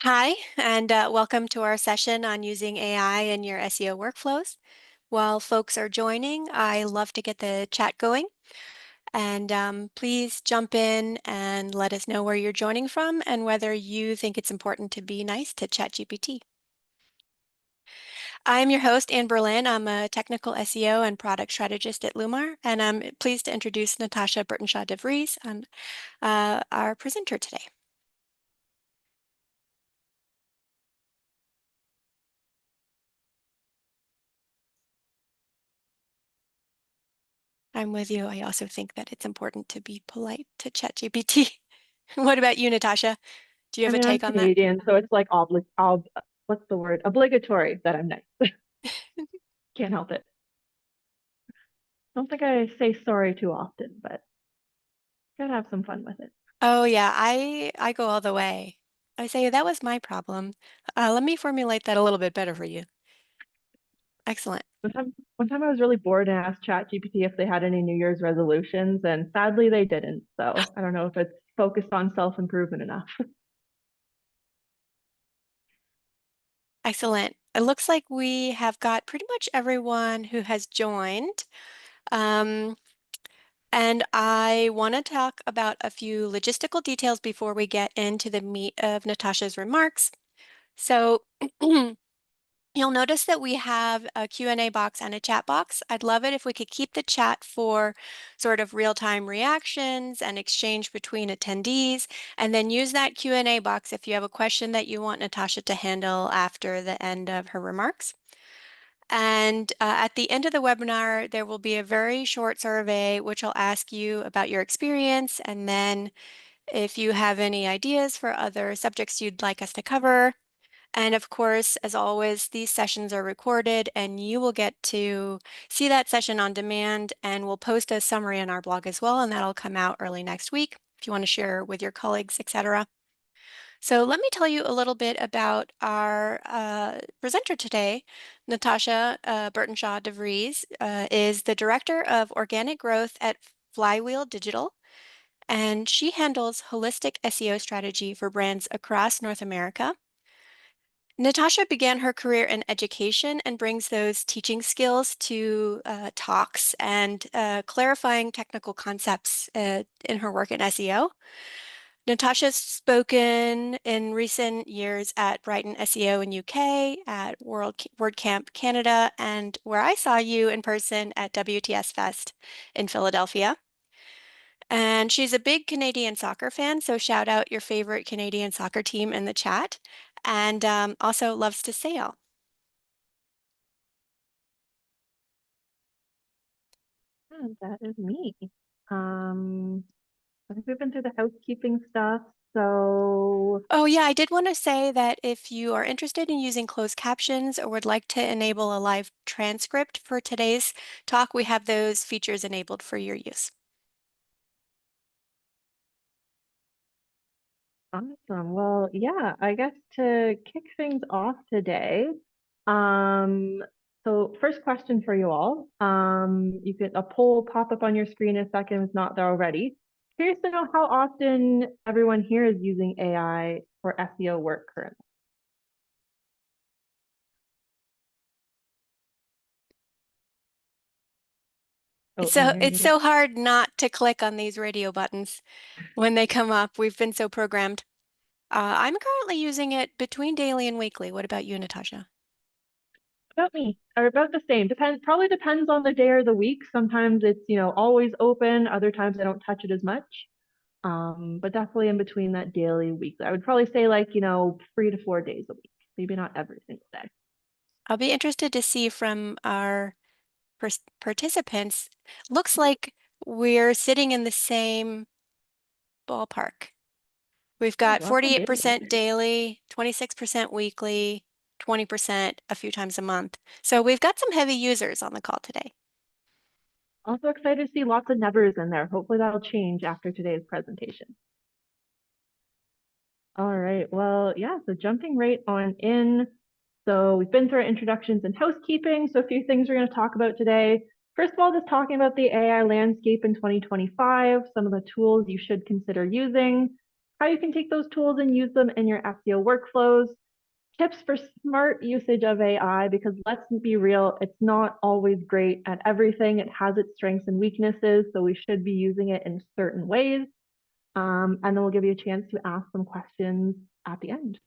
Hi, and welcome to our session on using AI in your SEO workflows. While folks are joining, I love to get the chat going. And please jump in and let us know where you're joining from and whether you think it's important to be nice to ChatGPT. I'm your host, Anne Berlin. I'm a technical SEO and product strategist at Lumar, and I'm pleased to introduce Natasha Burtenshaw-deVries, our presenter today. I'm with you. I also think that it's important to be polite to ChatGPT. What about you, Natasha? Do you I have a mean, I'm take on that? Canadian, so it's like what's the word? Obligatory that I'm nice. Can't help it. I don't think I say sorry too often, but gotta have some fun with it. Oh yeah, I go all the way. I say that was my problem. Let me formulate that a little bit better for you. Excellent. One time I was really bored and asked ChatGPT if they had any New Year's resolutions, and sadly they didn't. So I don't know if it's focused on self-improvement enough. Excellent. It looks like we have got pretty much everyone who has joined. Um, and I want to talk about a few logistical details before we get into the meat of Natasha's remarks. So you'll notice that we have a Q&A box and a chat box. I'd love it if we could keep the chat for sort of real-time reactions and exchange between attendees, and then use that Q&A box if you have a question that you want Natasha to handle after the end of her remarks. And at the end of the webinar, there will be a very short survey which will ask you about your experience, and then if you have any ideas for other subjects you'd like us to cover. And of course, as always, these sessions are recorded and you will get to see that session on demand, and we'll post a summary on our blog as well, and that'll come out early next week if you want to share with your colleagues, etc. So let me tell you a little bit about our presenter today. Natasha Burtenshaw-deVries is the Director of Organic Growth at Flywheel Digital, and she handles holistic SEO strategy for brands across North America. Natasha began her career in education and brings those teaching skills to talks and clarifying technical concepts in her work in SEO. Natasha's spoken in recent years at Brighton SEO in UK, at WordCamp Canada, and where I saw you in person at WTS Fest in Philadelphia. And she's a big Canadian soccer fan, so shout out your favorite Canadian soccer team in the chat. And also loves to sail. And that is me. Um, I think we've been through the housekeeping stuff, so Oh yeah, I did want to say that if you are interested in using closed captions or would like to enable a live transcript for today's talk, we have those features enabled for your use. awesome. Well, yeah, I guess to kick things off today, um, so first question for you all. You could a poll pop up on your screen in a second if not there already. Curious to know how often everyone here is using AI for SEO work currently. Oh, So and you're it's muted. so hard not to click on these radio buttons when they come up. We've been so programmed. I'm currently using it between daily and weekly. What about you, Natasha? About me, or about the same. Probably depends on the day or the week. Sometimes it's, always open. Other times I don't touch it as much. But definitely in between that daily, weekly. I would probably say like, 3 to 4 days a week. Maybe not every single day. I'll be interested to see from our participants. Looks like we're sitting in the same ballpark. We've Oh, got lots of 48% daily. daily, 26% weekly, 20% a few times a month. So we've got some heavy users on the call today. Also excited to see lots of nevers in there. Hopefully that'll change after today's presentation. All right. Well, yeah, so jumping right on in. So we've been through our introductions and housekeeping. So a few things we're going to talk about today. First of all, just talking about the AI landscape in 2025, some of the tools you should consider using, how you can take those tools and use them in your SEO workflows, tips for smart usage of AI, because let's be real, it's not always great at everything. It has its strengths and weaknesses, so we should be using it in certain ways. And then we'll give you a chance to ask some questions at the end.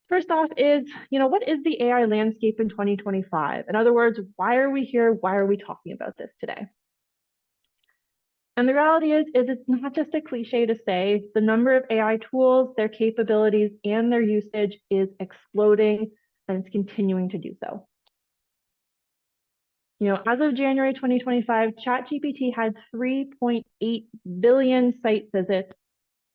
First off is, what is the AI landscape in 2025? In other words, why are we here? Why are we talking about this today? And the reality is it's not just a cliche to say. The number of AI tools, their capabilities, and their usage is exploding, and it's continuing to do so. As of January 2025, ChatGPT had 3.8 billion site visits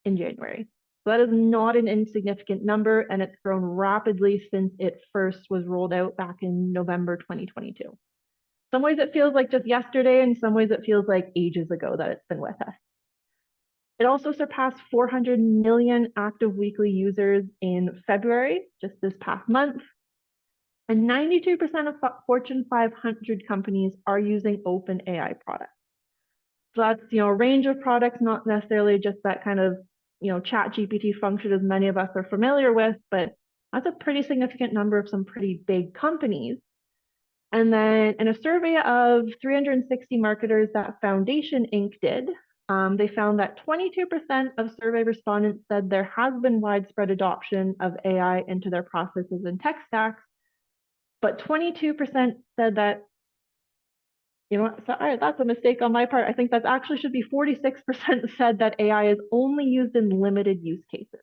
in January. So that is not an insignificant number, and it's grown rapidly since it first was rolled out back in November 2022. Some ways it feels like just yesterday, and some ways it feels like ages ago that it's been with us. It also surpassed 400 million active weekly users in February, just this past month. And 92% of Fortune 500 companies are using OpenAI products. So that's, a range of products, not necessarily just that kind of, chat GPT function as many of us are familiar with, but that's a pretty significant number of some pretty big companies. And then in a survey of 360 marketers that Foundation Inc. did, they found that 22% of survey respondents said there has been widespread adoption of AI into their processes and tech stacks, but 22% said that, that's a mistake on my part. I think that actually should be 46% said that AI is only used in limited use cases.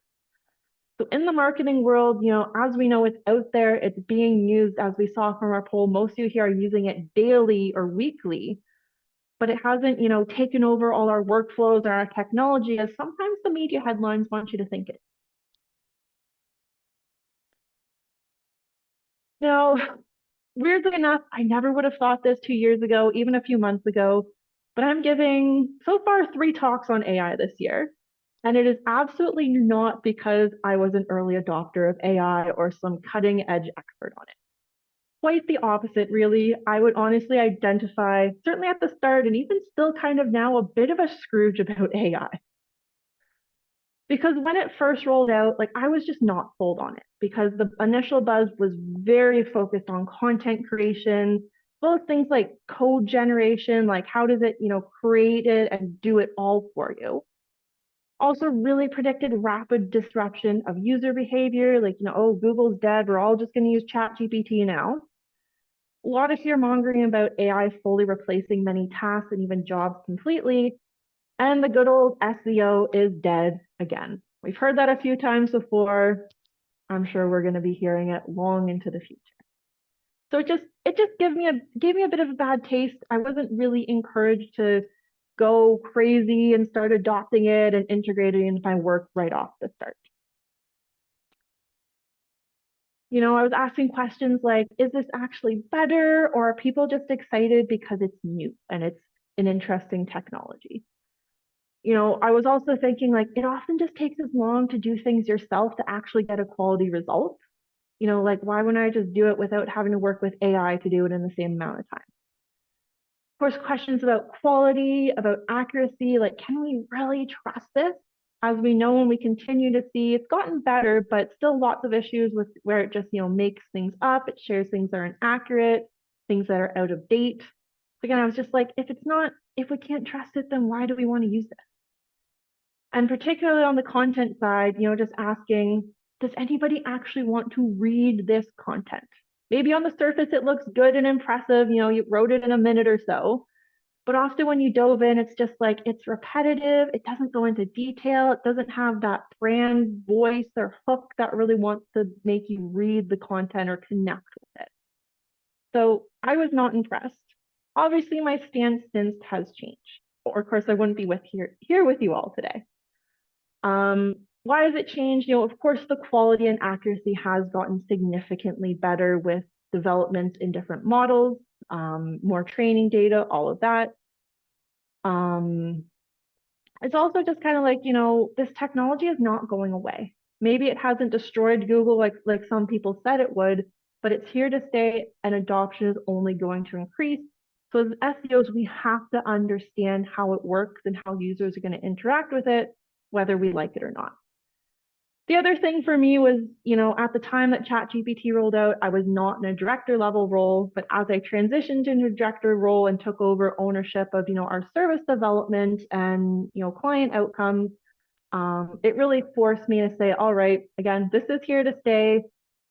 So in the marketing world, as we know, it's out there, it's being used, as we saw from our poll, most of you here are using it daily or weekly, but it hasn't, taken over all our workflows or our technology as sometimes the media headlines want you to think it. Now, weirdly enough, I never would have thought this 2 years ago, even a few months ago, but I'm giving so far 3 talks on AI this year. And it is absolutely not because I was an early adopter of AI or some cutting edge expert on it. Quite the opposite, really. I would honestly identify, certainly at the start and even still kind of now, a bit of a Scrooge about AI. Because when it first rolled out, I was just not sold on it because the initial buzz was very focused on content creation, both things like code generation, like how does it, create it and do it all for you. Also really predicted rapid disruption of user behavior, oh, Google's dead, we're all just going to use ChatGPT now. A lot of fear mongering about AI fully replacing many tasks and even jobs completely. And the good old SEO is dead again. We've heard that a few times before. I'm sure we're going to be hearing it long into the future. So it just gave me a bit of a bad taste. I wasn't really encouraged to go crazy and start adopting it and integrating it into my work right off the start. I was asking questions like, is this actually better, or are people just excited because it's new and it's an interesting technology? I was also thinking it often just takes as long to do things yourself to actually get a quality result. Why wouldn't I just do it without having to work with AI to do it in the same amount of time? Of course, questions about quality, about accuracy, can we really trust this? As we know, and we continue to see, it's gotten better, but still lots of issues with where it just, makes things up. It shares things that aren't accurate, things that are out of date. Again, I was just like, if we can't trust it, then why do we want to use it? And particularly on the content side, just asking, does anybody actually want to read this content? Maybe on the surface, it looks good and impressive. You wrote it in a minute or so. But often when you dove in, it's just it's repetitive. It doesn't go into detail. It doesn't have that brand voice or hook that really wants to make you read the content or connect with it. So I was not impressed. Obviously, my stance since has changed. Or of course, I wouldn't be here with you all today. Why has it changed? Of course, the quality and accuracy has gotten significantly better with developments in different models, more training data, all of that. It's also just kind of this technology is not going away. Maybe it hasn't destroyed Google like some people said it would, but it's here to stay and adoption is only going to increase. So as SEOs, we have to understand how it works and how users are going to interact with it whether we like it or not. The other thing for me was, at the time that ChatGPT rolled out, I was not in a director level role, but as I transitioned into a director role and took over ownership of, our service development and, client outcomes, it really forced me to say, all right, again, this is here to stay.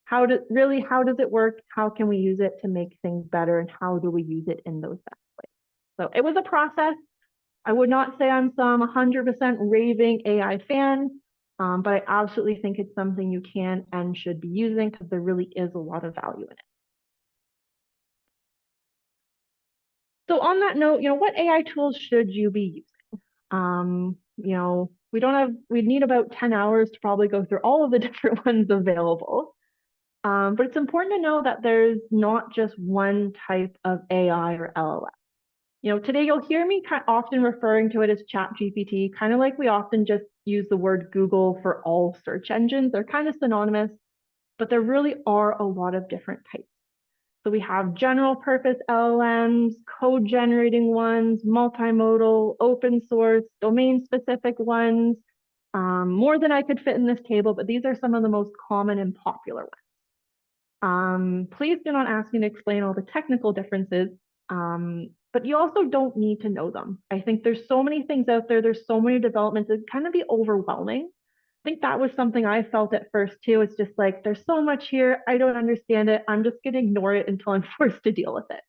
How does it work? How can we use it to make things better? And how do we use it in those best ways? So it was a process. I would not say I'm some 100% raving AI fan, but I absolutely think it's something you can and should be using because there really is a lot of value in it. So on that note, what AI tools should you be using? We need about 10 hours to probably go through all of the different ones available. But it's important to know that there's not just one type of AI or LLM. Today you'll hear me often referring to it as ChatGPT, kind of like we often just use the word Google for all search engines. They're kind of synonymous, but there really are a lot of different types. So we have general purpose LLMs, code generating ones, multimodal, open source, domain specific ones, more than I could fit in this table, but these are some of the most common and popular ones. Please do not ask me to explain all the technical differences, but you also don't need to know them. I think there's so many things out there, there's so many developments, it kind of be overwhelming. I think that was something I felt at first too. It's just like, there's so much here, I don't understand it, I'm just gonna ignore it until I'm forced to deal with it.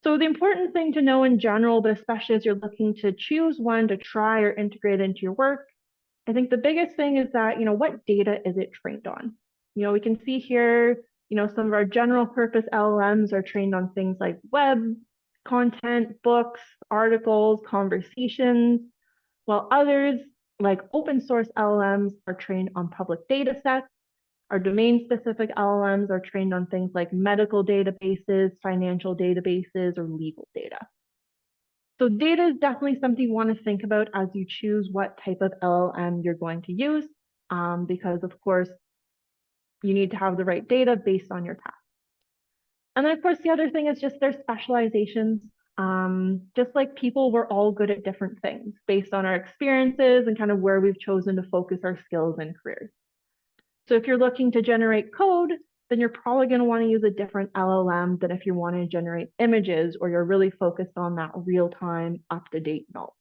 So the important thing to know in general, but especially as you're looking to choose one to try or integrate into your work, I think the biggest thing is that, what data is it trained on? We can see here, some of our general purpose LLMs are trained on things like web content, books, articles, conversations, while others, like open source LLMs, are trained on public data sets. Our domain specific LLMs are trained on things like medical databases, financial databases, or legal data. So data is definitely something you want to think about as you choose what type of LLM you're going to use, because of course, you need to have the right data based on your task. And then of course, the other thing is just their specializations. Just like people, we're all good at different things based on our experiences and kind of where we've chosen to focus our skills and careers. So if you're looking to generate code, then you're probably going to want to use a different LLM than if you want to generate images or you're really focused on that real-time, up-to-date knowledge.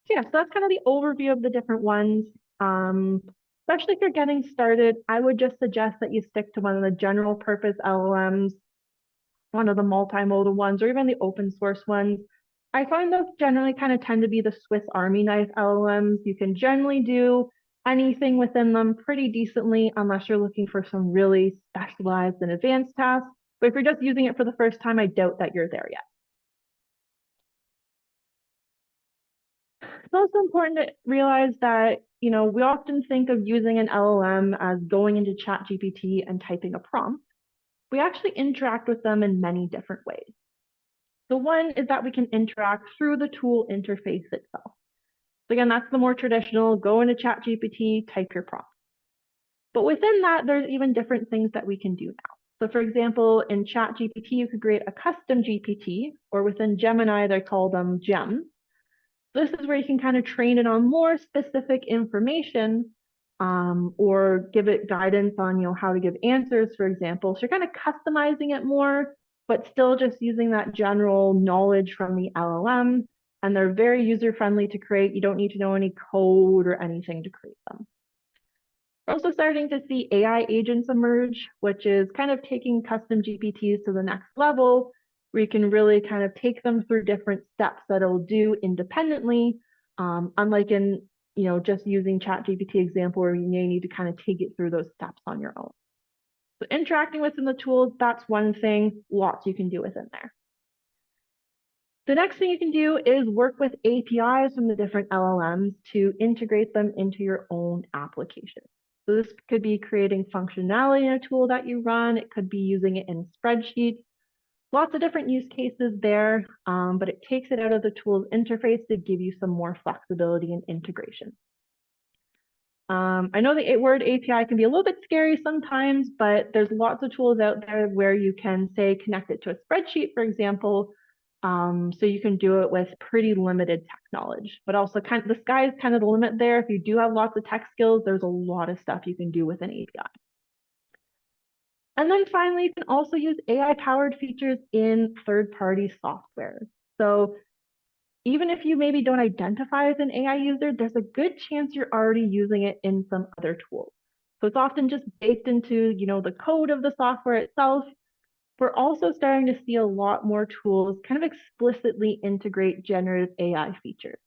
So that's kind of the overview of the different ones. Especially if you're getting started, I would just suggest that you stick to one of the general purpose LLMs, one of the multimodal ones, or even the open source ones. I find those generally kind of tend to be the Swiss Army knife LLMs. You can generally do anything within them pretty decently, unless you're looking for some really specialized and advanced tasks. But if you're just using it for the first time, I doubt that you're there yet. It's also important to realize that, we often think of using an LLM as going into ChatGPT and typing a prompt. We actually interact with them in many different ways. The one is that we can interact through the tool interface itself. So again, that's the more traditional, go into ChatGPT, type your prompt. But within that, there's even different things that we can do now. So for example, in ChatGPT, you could create a custom GPT, or within Gemini, they call them gems. This is where you can kind of train it on more specific information, or give it guidance on, how to give answers, for example. So you're kind of customizing it more, but still just using that general knowledge from the LLM. And they're very user-friendly to create. You don't need to know any code or anything to create them. We're also starting to see AI agents emerge, which is kind of taking custom GPTs to the next level, where you can really kind of take them through different steps that it'll do independently, unlike in, just using ChatGPT example where you may need to kind of take it through those steps on your own. So interacting within the tools, that's one thing, lots you can do within there. The next thing you can do is work with APIs from the different LLMs to integrate them into your own application. So this could be creating functionality in a tool that you run. It could be using it in spreadsheets. Lots of different use cases there, but it takes it out of the tool's interface to give you some more flexibility and integration. I know the word API can be a little bit scary sometimes, but there's lots of tools out there where you can say connect it to a spreadsheet, for example, So you can do it with pretty limited tech knowledge, but also the sky is kind of the limit there. If you do have lots of tech skills, there's a lot of stuff you can do with an API. And then finally, you can also use AI-powered features in third-party software. So even if you maybe don't identify as an AI user, there's a good chance you're already using it in some other tools. So it's often just baked into, the code of the software itself. We're also starting to see a lot more tools kind of explicitly integrate generative AI features.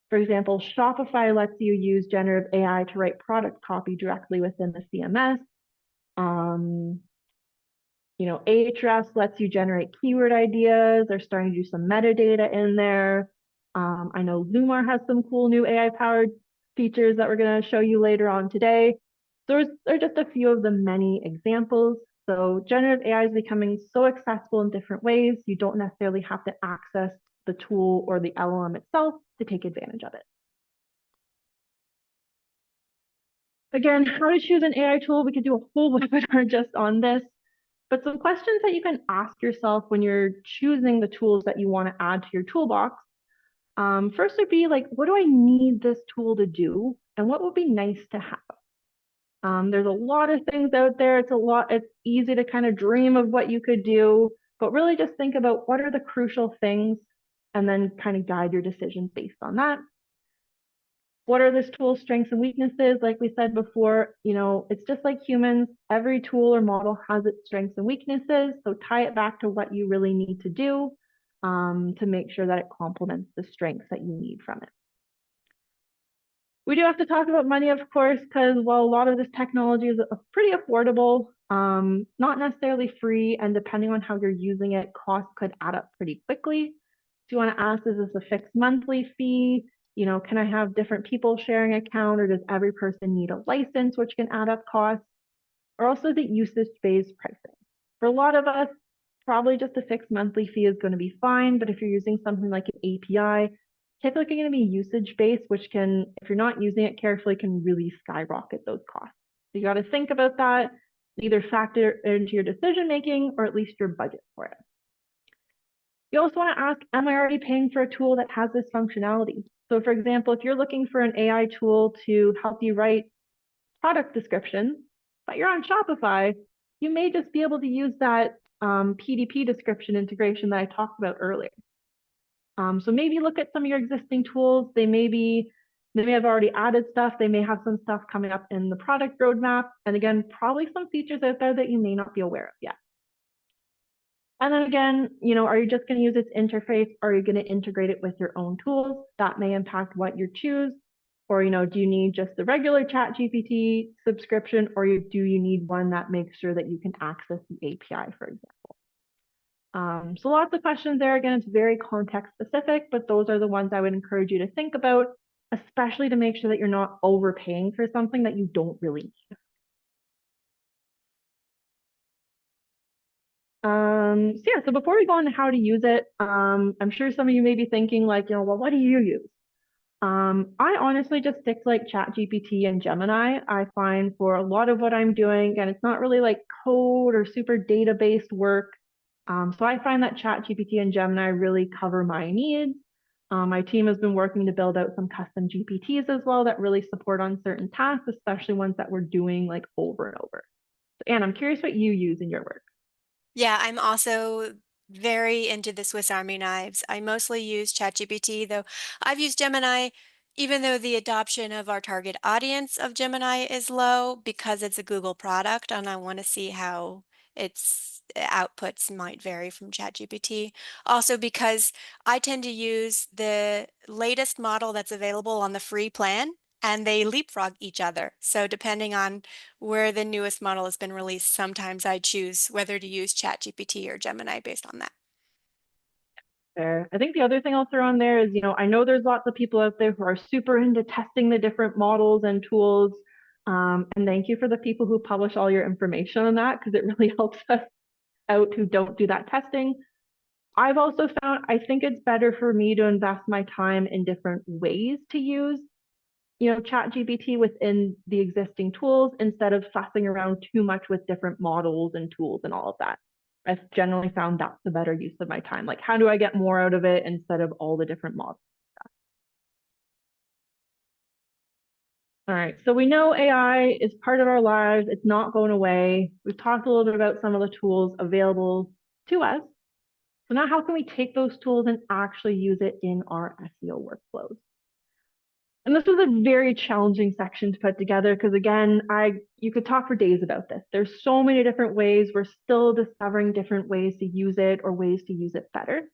For example, Shopify lets you use generative AI to write product copy directly within the CMS. Ahrefs lets you generate keyword ideas. They're starting to do some metadata in there. I know Lumar has some cool new AI-powered features that we're going to show you later on today. Those are just a few of the many examples. So generative AI is becoming so accessible in different ways, you don't necessarily have to access the tool or the LLM itself to take advantage of it. Again, how to choose an AI tool, we could do a whole webinar just on this. But some questions that you can ask yourself when you're choosing the tools that you want to add to your toolbox. First would be like, what do I need this tool to do? And what would be nice to have? There's a lot of things out there. It's easy to kind of dream of what you could do, but really just think about what are the crucial things and then kind of guide your decisions based on that. What are this tool's strengths and weaknesses? Like we said before, it's just like humans. Every tool or model has its strengths and weaknesses. So tie it back to what you really need to do to make sure that it complements the strengths that you need from it. We do have to talk about money, of course, because while a lot of this technology is pretty affordable, not necessarily free, and depending on how you're using it, costs could add up pretty quickly. So you want to ask, is this a fixed monthly fee? Can I have different people sharing an account, or does every person need a license, which can add up costs? Or also the usage-based pricing. For a lot of us, probably just a fixed monthly fee is going to be fine, but if you're using something like an API, typically going to be usage-based, which can, if you're not using it carefully, can really skyrocket those costs. So you got to think about that, either factor it into your decision-making or at least your budget for it. You also want to ask, am I already paying for a tool that has this functionality? So for example, if you're looking for an AI tool to help you write product descriptions, but you're on Shopify, you may just be able to use that PDP description integration that I talked about earlier. So maybe look at some of your existing tools. They may have already added stuff. They may have some stuff coming up in the product roadmap. And again, probably some features out there that you may not be aware of yet. And then again, are you just going to use its interface, or are you going to integrate it with your own tools? That may impact what you choose. Or, do you need just the regular ChatGPT subscription, or do you need one that makes sure that you can access the API, for example? So lots of questions there. Again, it's very context specific, but those are the ones I would encourage you to think about, especially to make sure that you're not overpaying for something that you don't really need. So before we go on to how to use it, I'm sure some of you may be thinking like, well, what do you use? I honestly just stick to like ChatGPT and Gemini. I find for a lot of what I'm doing, and it's not really like code or super data-based work. So I find that ChatGPT and Gemini really cover my needs. My team has been working to build out some custom GPTs as well that really support on certain tasks, especially ones that we're doing like over and over. So Anne, I'm curious what you use in your work. Yeah, I'm also very into the Swiss Army knives. I mostly use ChatGPT, though I've used Gemini, even though the adoption of our target audience of Gemini is low because it's a Google product, and I want to see how its outputs might vary from ChatGPT. Also, because I tend to use the latest model that's available on the free plan, and they leapfrog each other. So depending on where the newest model has been released, sometimes I choose whether to use ChatGPT or Gemini based on that. There. I think the other thing I'll throw on there is, I know there's lots of people out there who are super into testing the different models and tools. And thank you for the people who publish all your information on that, because it really helps us out who don't do that testing. I've also found, I think it's better for me to invest my time in different ways to use, ChatGPT within the existing tools instead of fussing around too much with different models and tools and all of that. I've generally found that's the better use of my time. Like, how do I get more out of it instead of all the different models? All right, so we know AI is part of our lives. It's not going away. We've talked a little bit about some of the tools available to us. So now how can we take those tools and actually use it in our SEO workflows? And this was a very challenging section to put together because again, you could talk for days about this. There's so many different ways. We're still discovering different ways to use it or ways to use it better.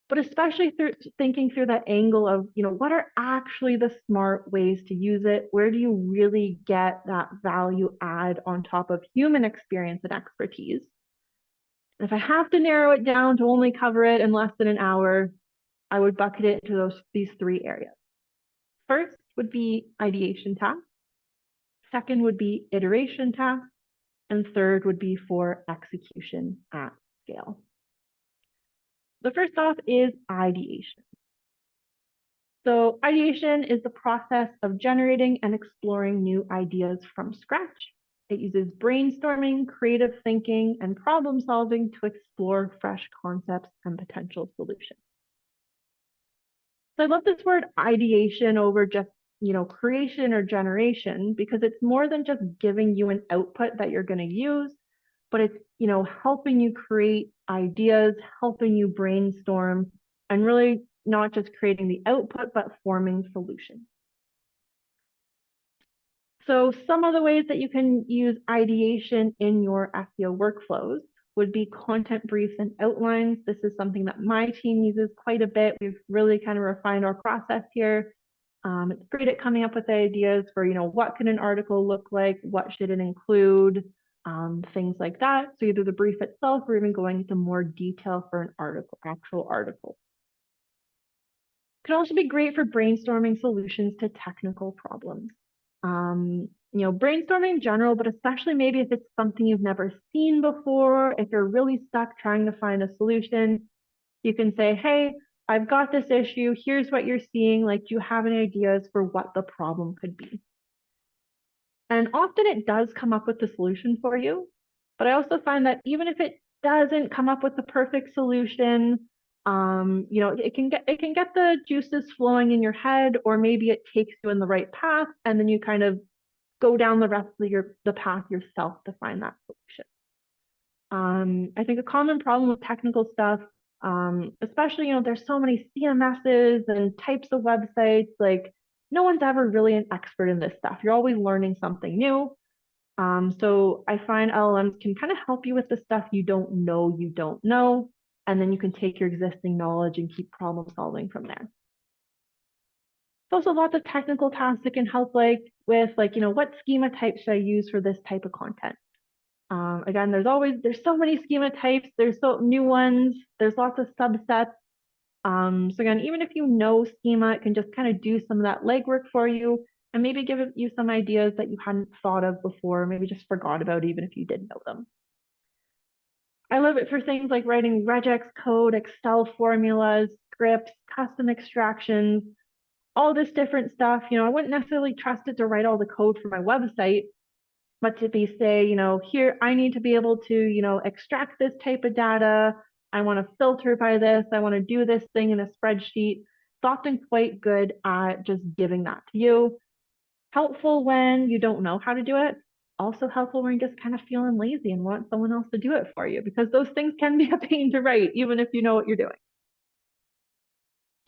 But especially through thinking through that angle of, what are actually the smart ways to use it? Where do you really get that value add on top of human experience and expertise? And if I have to narrow it down to only cover it in less than an hour, I would bucket it into these three areas. First would be ideation tasks. Second would be iteration tasks. And third would be for execution at scale. The first off is ideation. So ideation is the process of generating and exploring new ideas from scratch. It uses brainstorming, creative thinking, and problem solving to explore fresh concepts and potential solutions. So I love this word ideation over just, creation or generation, because it's more than just giving you an output that you're going to use, but it's, helping you create ideas, helping you brainstorm, and really not just creating the output, but forming solutions. So some of the ways that you can use ideation in your SEO workflows would be content briefs and outlines. This is something that my team uses quite a bit. We've really kind of refined our process here. It's great at coming up with ideas for, what can an article look like? What should it include? Things like that. So either the brief itself or even going into more detail for an actual article. It can also be great for brainstorming solutions to technical problems. Brainstorming in general, but especially maybe if it's something you've never seen before, if you're really stuck trying to find a solution, you can say, hey, I've got this issue. Here's what you're seeing. Like, do you have any ideas for what the problem could be? And often it does come up with the solution for you. But I also find that even if it doesn't come up with the perfect solution, it can get the juices flowing in your head, or maybe it takes you in the right path, and then you kind of go down the rest of the path yourself to find that solution. I think a common problem with technical stuff, especially, there's so many CMSs and types of websites, like no one's ever really an expert in this stuff. You're always learning something new. So I find LLMs can kind of help you with the stuff you don't know, and then you can take your existing knowledge and keep problem solving from there. There's also lots of technical tasks that can help with, what schema type should I use for this type of content? Again, there's so many schema types, there's so new ones, there's lots of subsets. So again, even if you know schema, it can just kind of do some of that legwork for you and maybe give you some ideas that you hadn't thought of before, maybe just forgot about even if you did know them. I love it for things like writing regex code, Excel formulas, scripts, custom extractions, all this different stuff. I wouldn't necessarily trust it to write all the code for my website, but to say, here, I need to be able to, extract this type of data. I want to filter by this. I want to do this thing in a spreadsheet. It's often quite good at just giving that to you. Helpful when you don't know how to do it. Also helpful when you're just kind of feeling lazy and want someone else to do it for you, because those things can be a pain to write, even if you know what you're doing.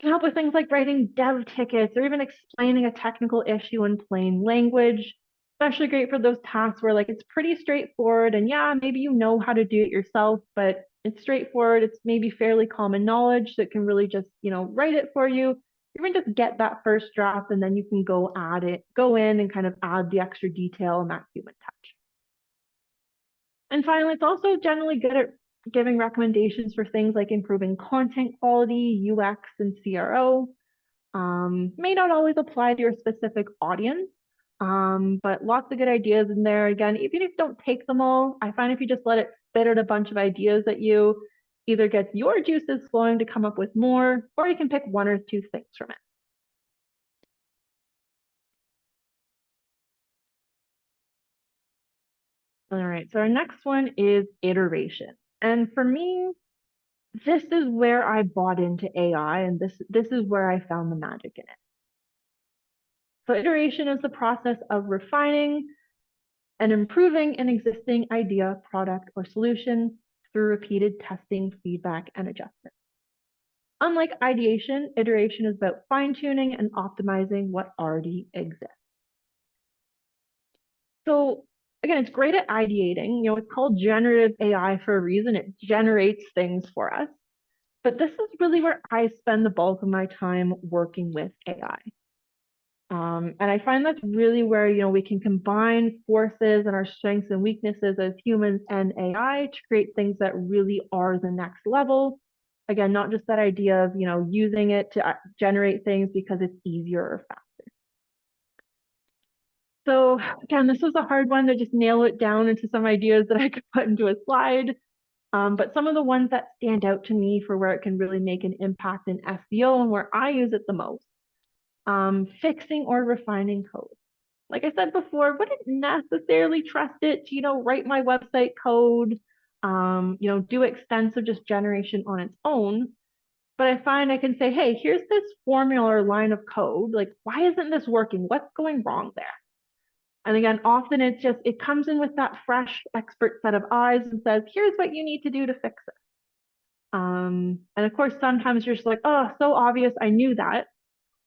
Can help with things like writing dev tickets or even explaining a technical issue in plain language. Especially great for those tasks where it's pretty straightforward and yeah, maybe you know how to do it yourself, but it's straightforward. It's maybe fairly common knowledge that can really just, write it for you. Even just get that first draft and then you can go in and kind of add the extra detail and that human touch. And finally, it's also generally good at giving recommendations for things like improving content quality, UX, and CRO. May not always apply to your specific audience, but lots of good ideas in there. Again, even if you don't take them all, I find if you just let it spit out a bunch of ideas at you, either gets your juices flowing to come up with more, or you can pick one or two things from it. All right, so our next one is iteration. And for me, this is where I bought into AI, and this is where I found the magic in it. So iteration is the process of refining and improving an existing idea, product, or solution through repeated testing, feedback, and adjustment. Unlike ideation, iteration is about fine-tuning and optimizing what already exists. So again, it's great at ideating. It's called generative AI for a reason. It generates things for us. But this is really where I spend the bulk of my time working with AI. And I find that's really where, we can combine forces and our strengths and weaknesses as humans and AI to create things that really are the next level. Again, not just that idea of, using it to generate things because it's easier or faster. So again, this was a hard one to just nail it down into some ideas that I could put into a slide. But some of the ones that stand out to me for where it can really make an impact in SEO and where I use it the most. Fixing or refining code. Like I said before, wouldn't necessarily trust it to, write my website code, do extensive just generation on its own. But I find I can say, hey, here's this formula or line of code. Like, why isn't this working? What's going wrong there? And again, often it comes in with that fresh expert set of eyes and says, here's what you need to do to fix it. And of course, sometimes you're just like, oh, so obvious, I knew that.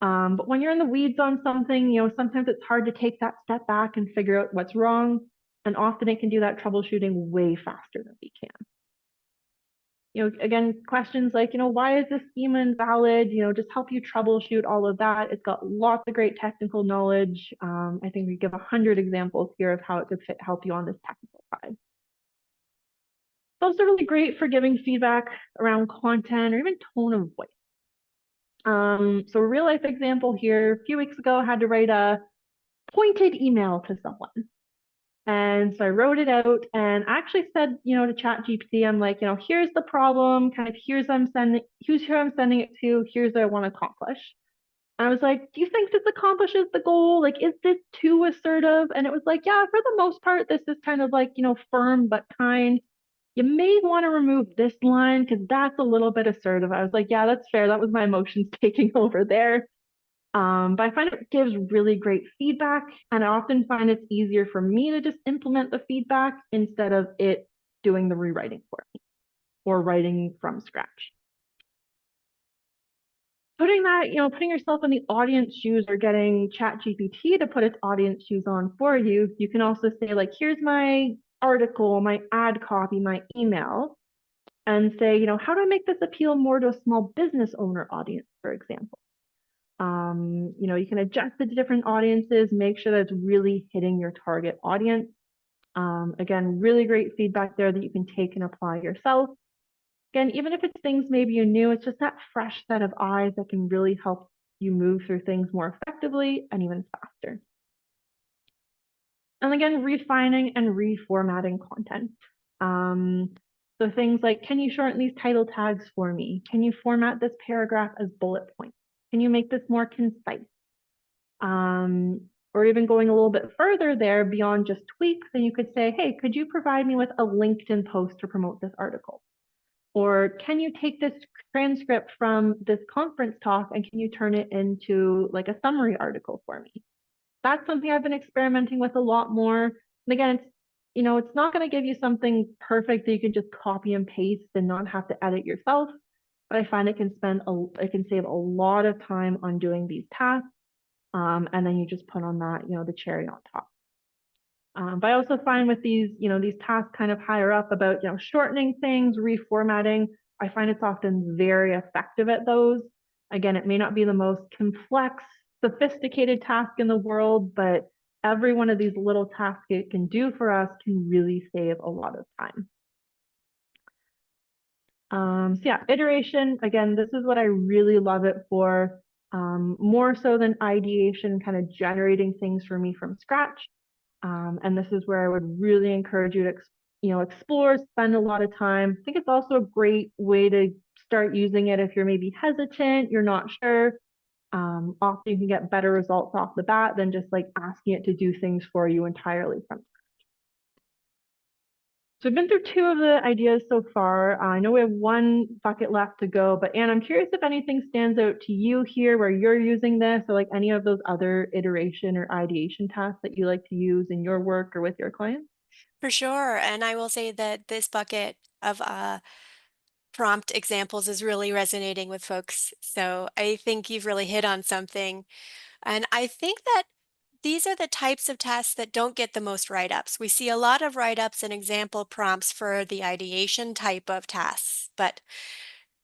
But when you're in the weeds on something, sometimes it's hard to take that step back and figure out what's wrong. And often it can do that troubleshooting way faster than we can. Again, questions like, why is this schema invalid? Just help you troubleshoot all of that. It's got lots of great technical knowledge. I think we give 100 examples here of how it could help you on this technical side. It's also really great for giving feedback around content or even tone of voice. So a real life example here, a few weeks ago, I had to write a pointed email to someone. And so I wrote it out and I actually said, to ChatGPT, I'm like, here's the problem, kind of here's who I'm sending it to, here's what I want to accomplish. And I was like, do you think this accomplishes the goal? Like, is this too assertive? And it was like, yeah, for the most part, this is kind of like, firm but kind. You may want to remove this line because that's a little bit assertive. I was like, yeah, that's fair. That was my emotions taking over there. But I find it gives really great feedback, and I often find it's easier for me to just implement the feedback instead of it doing the rewriting for me or writing from scratch. Putting yourself in the audience shoes or getting ChatGPT to put its audience shoes on for you, you can also say, like, here's my article, my ad copy, my email, and say, how do I make this appeal more to a small business owner audience, for example? You can adjust it to different audiences, make sure that it's really hitting your target audience. Again, really great feedback there that you can take and apply yourself. Again, even if it's things maybe you knew, it's just that fresh set of eyes that can really help you move through things more effectively and even faster. And again, refining and reformatting content. So things like, can you shorten these title tags for me? Can you format this paragraph as bullet points? Can you make this more concise? Or even going a little bit further there beyond just tweaks, then you could say, hey, could you provide me with a LinkedIn post to promote this article? Or can you take this transcript from this conference talk and can you turn it into like a summary article for me? That's something I've been experimenting with a lot more. And again, it's not going to give you something perfect that you can just copy and paste and not have to edit yourself. But I find it can save a lot of time on doing these tasks. And then you just put on that, the cherry on top. But I also find with these tasks kind of higher up about, shortening things, reformatting, I find it's often very effective at those. Again, it may not be the most complex, sophisticated task in the world, but every one of these little tasks it can do for us can really save a lot of time. So yeah, iteration, again, this is what I really love it for. More so than ideation, kind of generating things for me from scratch. And this is where I would really encourage you to, explore, spend a lot of time. I think it's also a great way to start using it if you're maybe hesitant, you're not sure. Often you can get better results off the bat than just like asking it to do things for you entirely from scratch. So we've been through two of the ideas so far. I know we have one bucket left to go, but Anne, I'm curious if anything stands out to you here where you're using this, or like any of those other iteration or ideation tasks that you like to use in your work or with your clients. For sure. And I will say that this bucket of prompt examples is really resonating with folks. So I think you've really hit on something. And I think that these are the types of tasks that don't get the most write-ups. We see a lot of write-ups and example prompts for the ideation type of tasks, but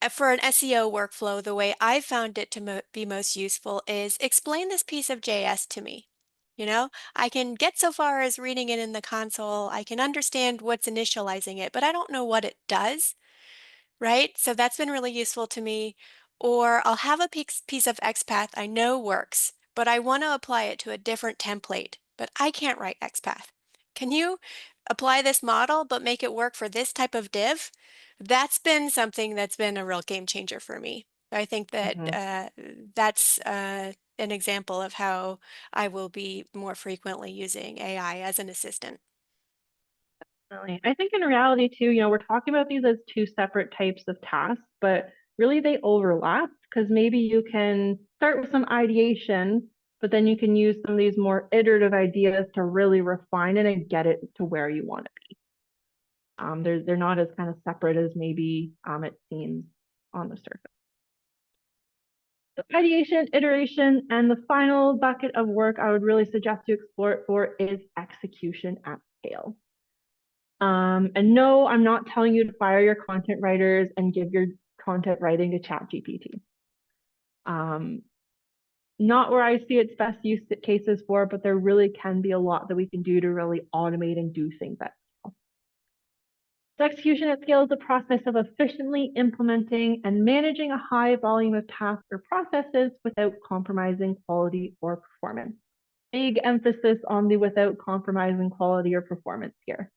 for an SEO workflow, the way I found it to be most useful is explain this piece of JS to me. You know, I can get so far as reading it in the console. I can understand what's initializing it, but I don't know what it does, right? So that's been really useful to me. Or I'll have a piece of XPath I know works, but I want to apply it to a different template, but I can't write XPath. Can you apply this model, but make it work for this type of div? That's been something that's been a real game changer for me. I think that Mhm. that's an example of how I will be more frequently using AI as an assistant. Definitely. I think in reality too, we're talking about these as two separate types of tasks, but really they overlap because maybe you can start with some ideation, but then you can use some of these more iterative ideas to really refine it and get it to where you want it. They're not as kind of separate as maybe it seems on the surface. So ideation, iteration, and the final bucket of work I would really suggest you explore it for is execution at scale. And no, I'm not telling you to fire your content writers and give your content writing to ChatGPT. Um, Not where I see its best use cases for, but there really can be a lot that we can do to really automate and do things at scale. So execution at scale is the process of efficiently implementing and managing a high volume of tasks or processes without compromising quality or performance. Big emphasis on the without compromising quality or performance here.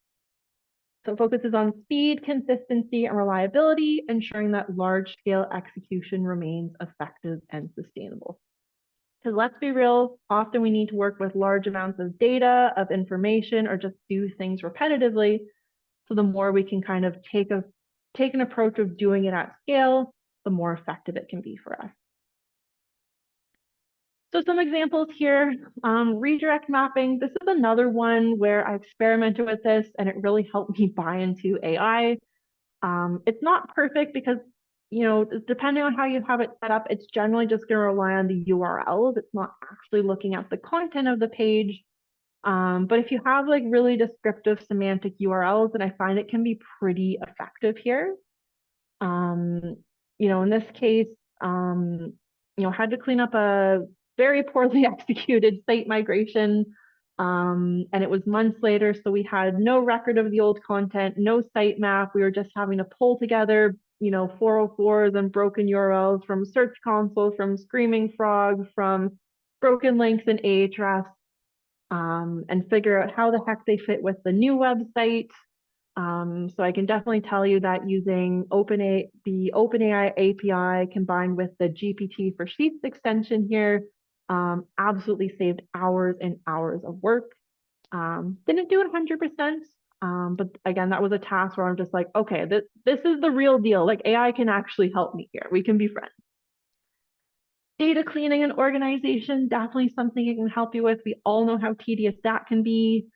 So it focuses on speed, consistency, and reliability, ensuring that large-scale execution remains effective and sustainable. Because let's be real, often we need to work with large amounts of data, of information, or just do things repetitively. So the more we can kind of take an approach of doing it at scale, the more effective it can be for us. So some examples here, redirect mapping. This is another one where I experimented with this and it really helped me buy into AI. It's not perfect because, depending on how you have it set up, it's generally just going to rely on the URLs. It's not actually looking at the content of the page. But if you have like really descriptive semantic URLs, then I find it can be pretty effective here. Um, in this case, had to clean up a very poorly executed site migration. And it was months later, so we had no record of the old content, no sitemap. We were just having to pull together, 404s and broken URLs from Search Console, from Screaming Frog, from broken links in Ahrefs, and figure out how the heck they fit with the new website. So I can definitely tell you that using the OpenAI API combined with the GPT for Sheets extension here absolutely saved hours and hours of work. Didn't do it 100%, but again, that was a task where I'm just like, okay, this is the real deal. Like AI can actually help me here. We can be friends. Data cleaning and organization, definitely something it can help you with. We all know how tedious that can be.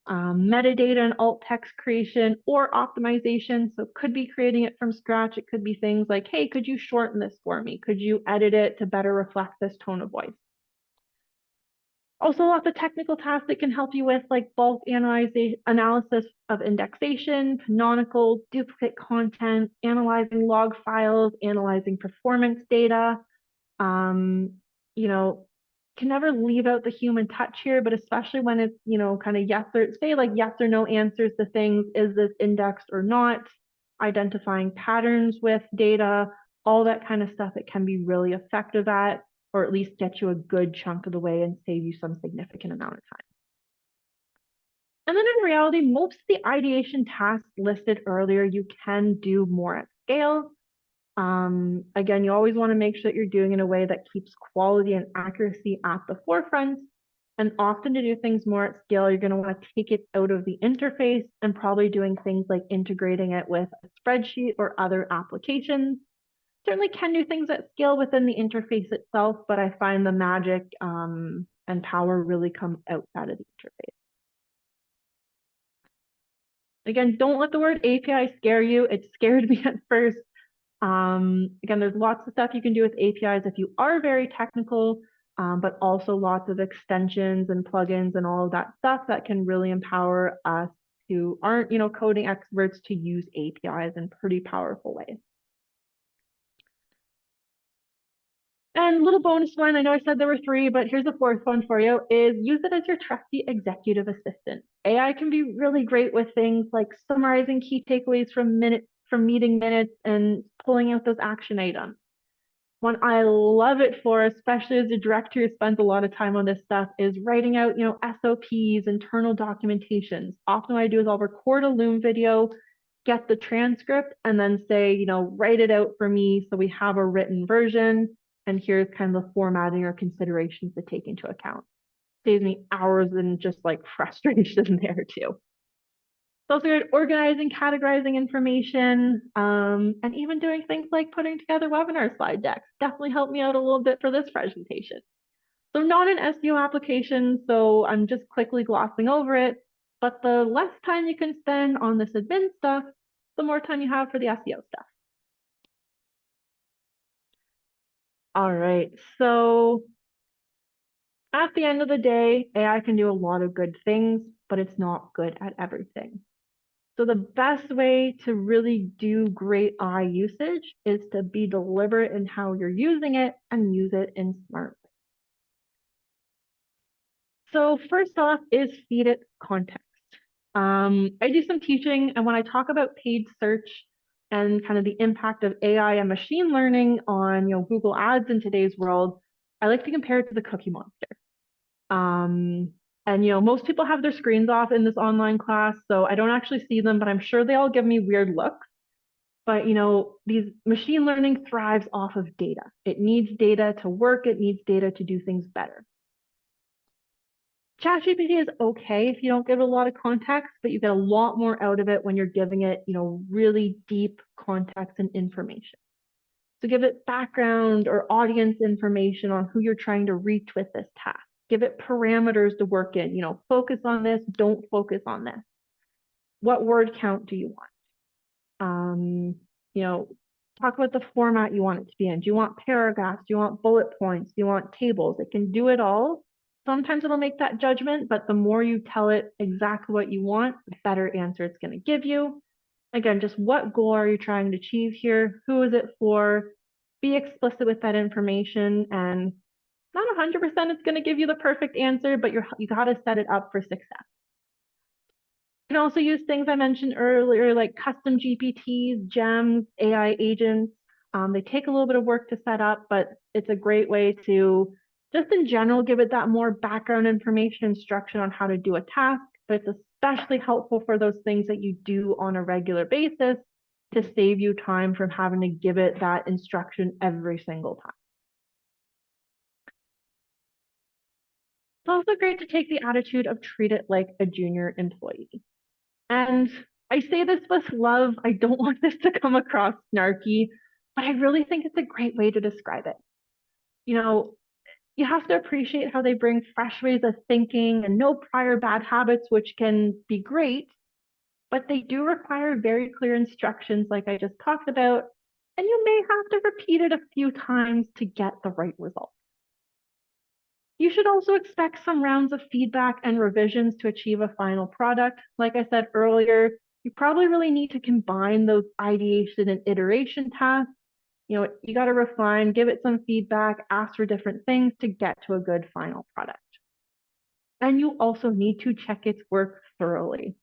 Metadata and alt text creation or optimization. So it could be creating it from scratch. It could be things like, hey, could you shorten this for me? Could you edit it to better reflect this tone of voice? Also, lots of technical tasks that can help you with like bulk analysis of indexation, canonical, duplicate content, analyzing log files, analyzing performance data. Um, you know, can never leave out the human touch here, but especially when it's, kind of yes or no answers to things, is this indexed or not, identifying patterns with data, all that kind of stuff it can be really effective at, or at least get you a good chunk of the way and save you some significant amount of time. And then in reality, most of the ideation tasks listed earlier, you can do more at scale. Again, you always want to make sure that you're doing it in a way that keeps quality and accuracy at the forefront. And often to do things more at scale, you're going to want to take it out of the interface and probably doing things like integrating it with a spreadsheet or other applications. Certainly can do things at scale within the interface itself, but I find the magic and power really comes outside of the interface. Again, don't let the word API scare you. It scared me at first. Again, there's lots of stuff you can do with APIs if you are very technical, but also lots of extensions and plugins and all of that stuff that can really empower us who aren't, coding experts to use APIs in pretty powerful ways. And little bonus one, I know I said there were three, but here's the fourth one for you, is use it as your trusty executive assistant. AI can be really great with things like summarizing key takeaways from meeting minutes and pulling out those action items. One I love it for, especially as a director who spends a lot of time on this stuff, is writing out, SOPs, internal documentations. Often what I do is I'll record a Loom video, get the transcript, and then say, write it out for me so we have a written version. And here's kind of the formatting or considerations to take into account. Saves me hours and just like frustration there too. It's also good at organizing, categorizing information, and even doing things like putting together webinar slide decks. Definitely helped me out a little bit for this presentation. So not an SEO application, so I'm just quickly glossing over it, but the less time you can spend on this admin stuff, the more time you have for the SEO stuff. All right, so at the end of the day, AI can do a lot of good things, but it's not good at everything. So the best way to really do great AI usage is to be deliberate in how you're using it and use it in smart. So first off is feed it context. I do some teaching, and when I talk about paid search and kind of the impact of AI and machine learning on Google Ads in today's world, I like to compare it to the Cookie Monster. And most people have their screens off in this online class, so I don't actually see them, but I'm sure they all give me weird looks. But these machine learning thrives off of data. It needs data to work, it needs data to do things better. ChatGPT is okay if you don't give it a lot of context, but you get a lot more out of it when you're giving it, really deep context and information. So give it background or audience information on who you're trying to reach with this task. Give it parameters to work in, focus on this, don't focus on this. What word count do you want? Talk about the format you want it to be in. Do you want paragraphs? Do you want bullet points? Do you want tables? It can do it all. Sometimes it'll make that judgment, but the more you tell it exactly what you want, the better answer it's going to give you. Again, just what goal are you trying to achieve here? Who is it for? Be explicit with that information, and not 100% it's going to give you the perfect answer, but you got to set it up for success. You can also use things I mentioned earlier, like custom GPTs, gems, AI agents. They take a little bit of work to set up, but it's a great way to just in general give it that more background information instruction on how to do a task, but it's especially helpful for those things that you do on a regular basis to save you time from having to give it that instruction every single time. It's also great to take the attitude of treat it like a junior employee. And I say this with love. I don't want this to come across snarky, but I really think it's a great way to describe it. You have to appreciate how they bring fresh ways of thinking and no prior bad habits, which can be great, but they do require very clear instructions like I just talked about, and you may have to repeat it a few times to get the right result. You should also expect some rounds of feedback and revisions to achieve a final product. Like I said earlier, you probably really need to combine those ideation and iteration tasks. You got to refine, give it some feedback, ask for different things to get to a good final product. And you also need to check its work thoroughly.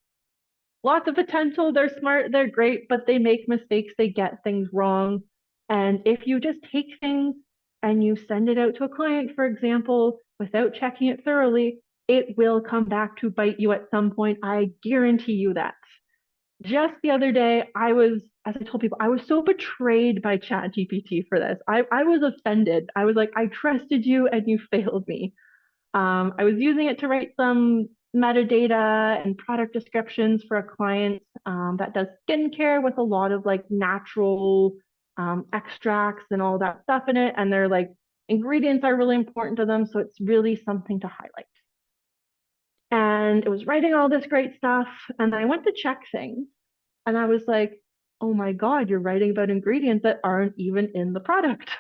Lots of potential, they're smart, they're great, but they make mistakes, they get things wrong. And if you just take things and you send it out to a client, for example, without checking it thoroughly, it will come back to bite you at some point. I guarantee you that. Just the other day, as I told people, I was so betrayed by ChatGPT for this. I was offended. I was like, I trusted you and you failed me. I was using it to write some metadata and product descriptions for a client that does skincare with a lot of like natural extracts and all that stuff in it. And their like ingredients are really important to them. So it's really something to highlight. And it was writing all this great stuff. And then I went to check things and I was like, oh my God, you're writing about ingredients that aren't even in the product.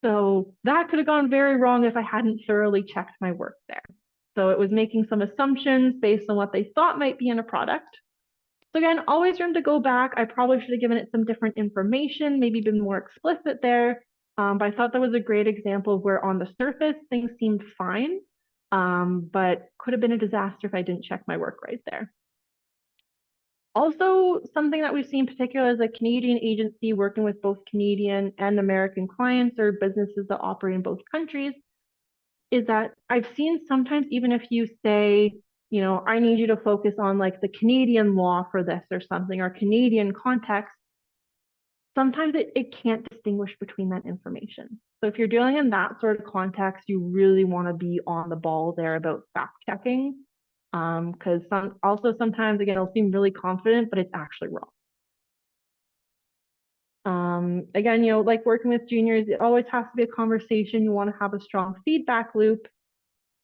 So that could have gone very wrong if I hadn't thoroughly checked my work there. So it was making some assumptions based on what they thought might be in a product. So again, always room to go back. I probably should have given it some different information, maybe been more explicit there. But I thought that was a great example of where on the surface things seemed fine, but could have been a disaster if I didn't check my work right there. Also, something that we've seen particularly as a Canadian agency working with both Canadian and American clients or businesses that operate in both countries is that I've seen sometimes even if you say, you know, I need you to focus on like the Canadian law for this or something or Canadian context, sometimes it can't distinguish between that information. So if you're dealing in that sort of context, you really want to be on the ball there about fact checking. Because sometimes again it'll seem really confident, but it's actually wrong. Again, you know, like working with juniors, it always has to be a conversation. You want to have a strong feedback loop.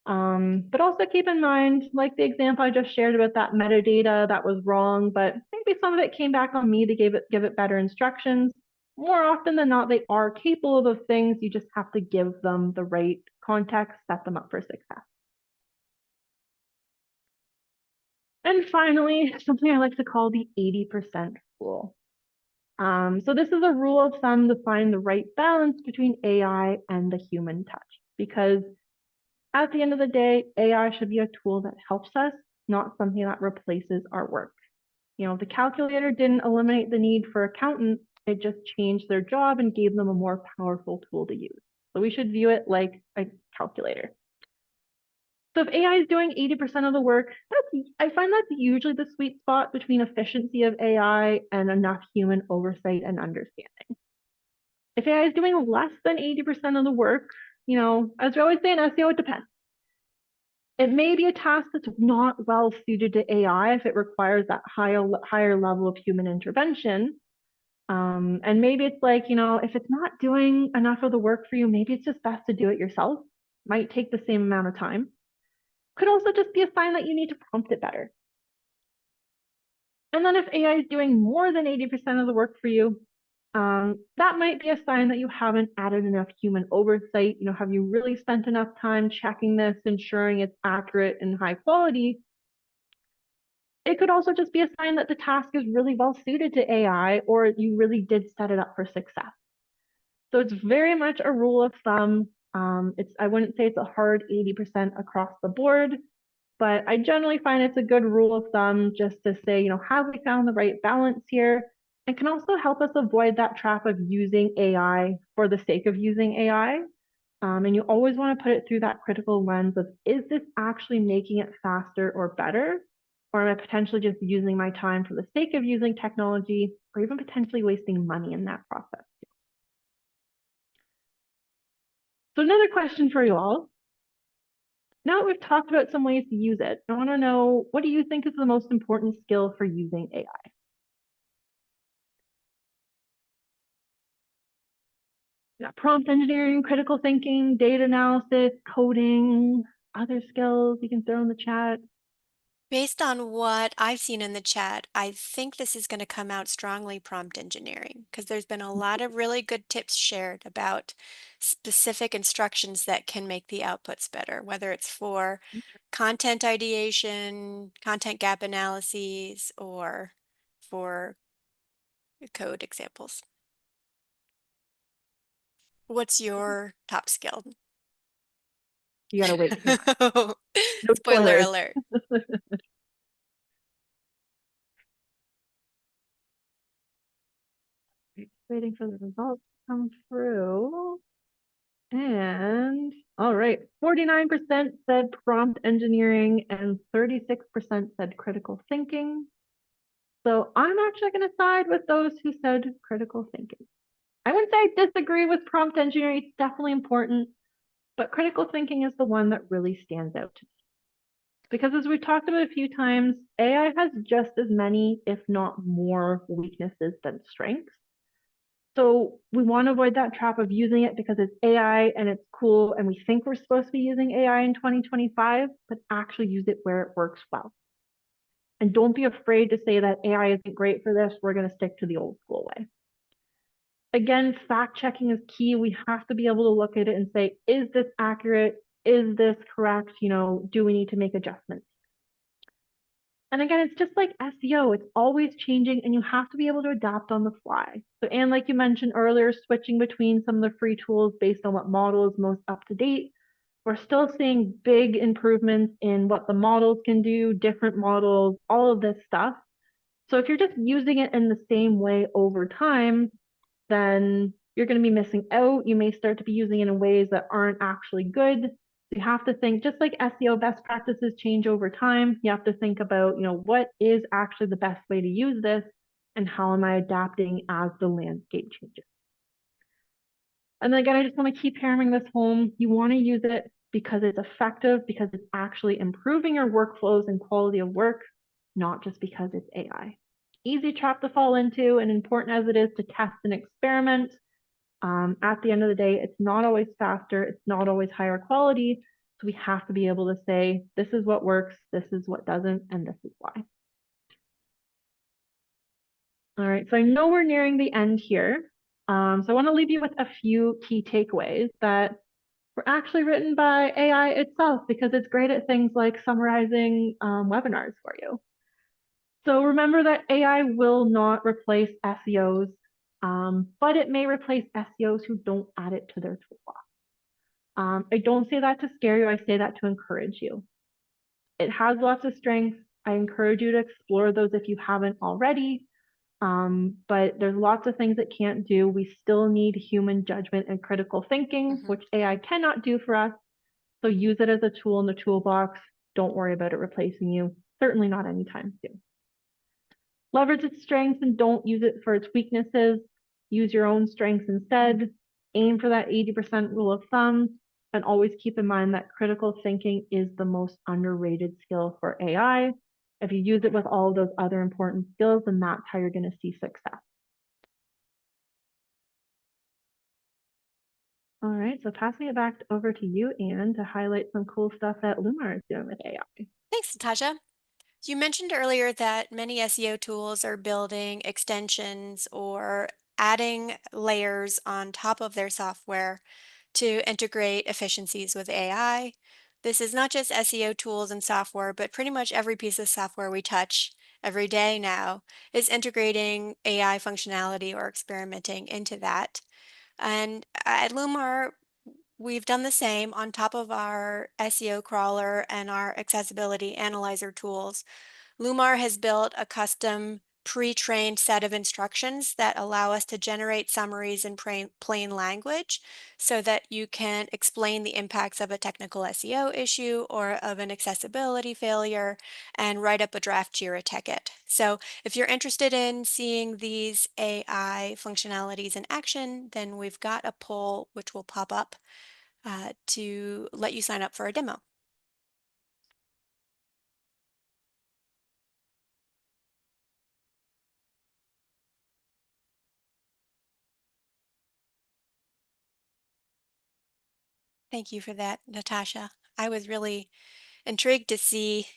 But also keep in mind, like the example I just shared about that metadata that was wrong, but maybe some of it came back on me to give it better instructions. More often than not, they are capable of things. You just have to give them the right context, set them up for success. And finally, something I like to call the 80% rule. So this is a rule of thumb to find the right balance between AI and the human touch, because at the end of the day, AI should be a tool that helps us, not something that replaces our work. You know, the calculator didn't eliminate the need for accountants, it just changed their job and gave them a more powerful tool to use. So we should view it like a calculator. So if AI is doing 80% of the work, I find that's usually the sweet spot between efficiency of AI and enough human oversight and understanding. If AI is doing less than 80% of the work, you know, as we always say in SEO, it depends. It may be a task that's not well suited to AI if it requires that higher level of human intervention. And maybe it's like, you know, if it's not doing enough of the work for you, maybe it's just best to do it yourself. Might take the same amount of time. Could also just be a sign that you need to prompt it better. And then if AI is doing more than 80% of the work for you, that might be a sign that you haven't added enough human oversight. You know, have you really spent enough time checking this, ensuring it's accurate and high quality? It could also just be a sign that the task is really well suited to AI, or you really did set it up for success. So it's very much a rule of thumb. I wouldn't say it's a hard 80% across the board, but I generally find it's a good rule of thumb just to say, you know, have we found the right balance here? It can also help us avoid that trap of using AI for the sake of using AI. And you always want to put it through that critical lens of, is this actually making it faster or better? Or am I potentially just using my time for the sake of using technology, or even potentially wasting money in that process? So another question for you all. Now that we've talked about some ways to use it, I want to know, what do you think is the most important skill for using AI? Yeah, prompt engineering, critical thinking, data analysis, coding, other skills you can throw in the chat. Based on what I've seen in the chat, I think this is going to come out strongly prompt engineering because there's been a lot of really good tips shared about specific instructions that can make the outputs better, whether it's for content ideation, content gap analyses, or for code examples. What's your top skill? You gotta wait for mine. No Spoiler spoilers. alert. Waiting for the results to come through. And all right, 49% said prompt engineering and 36% said critical thinking. So I'm actually going to side with those who said critical thinking. I wouldn't say I disagree with prompt engineering. It's definitely important, But critical thinking is the one that really stands out to me. Because as we've talked about a few times, AI has just as many, if not more, weaknesses than strengths. So we want to avoid that trap of using it because it's AI and it's cool and we think we're supposed to be using AI in 2025, but actually use it where it works well. And don't be afraid to say that AI isn't great for this. We're going to stick to the old school way. Again, fact checking is key. We have to be able to look at it and say, is this accurate? Is this correct? Do we need to make adjustments? And again, it's just like SEO, it's always changing and you have to be able to adapt on the fly. So, and like you mentioned earlier, switching between some of the free tools based on what model is most up to date. We're still seeing big improvements in what the models can do, different models, all of this stuff. So if you're just using it in the same way over time, then you're going to be missing out. You may start to be using it in ways that aren't actually good. You have to think, just like SEO best practices change over time, you have to think about, what is actually the best way to use this and how am I adapting as the landscape changes. And then again, I just want to keep hammering this home. You want to use it because it's effective, because it's actually improving your workflows and quality of work, not just because it's AI. Easy trap to fall into, and important as it is to test and experiment, at the end of the day, it's not always faster, it's not always higher quality. So we have to be able to say, this is what works, this is what doesn't, and this is why. All right, so I know we're nearing the end here. So I want to leave you with a few key takeaways that were actually written by AI itself because it's great at things like summarizing webinars for you. So remember that AI will not replace SEOs, but it may replace SEOs who don't add it to their toolbox. I don't say that to scare you, I say that to encourage you. It has lots of strengths. I encourage you to explore those if you haven't already. But there's lots of things it can't do. We still need human judgment and critical thinking, which AI cannot do for us. So use it as a tool in the toolbox. Don't worry about it replacing you. Certainly not anytime soon. Leverage its strengths and don't use it for its weaknesses. Use your own strengths instead. Aim for that 80% rule of thumb. And always keep in mind that critical thinking is the most underrated skill for AI. If you use it with all of those other important skills, then that's how you're going to see success. All right, so passing it back over to you, Anne, to highlight some cool stuff that Lumar is doing with AI. Thanks, Natasha. You mentioned earlier that many SEO tools are building extensions or adding layers on top of their software to integrate efficiencies with AI. This is not just SEO tools and software, but pretty much every piece of software we touch every day now is integrating AI functionality or experimenting into that. And at Lumar, we've done the same on top of our SEO crawler and our accessibility analyzer tools. Lumar has built a custom pre-trained set of instructions that allow us to generate summaries in plain language so that you can explain the impacts of a technical SEO issue or of an accessibility failure and write up a draft JIRA ticket. So if you're interested in seeing these AI functionalities in action, then we've got a poll which will pop up to let you sign up for a demo. Thank you for that, Natasha. I was really intrigued to see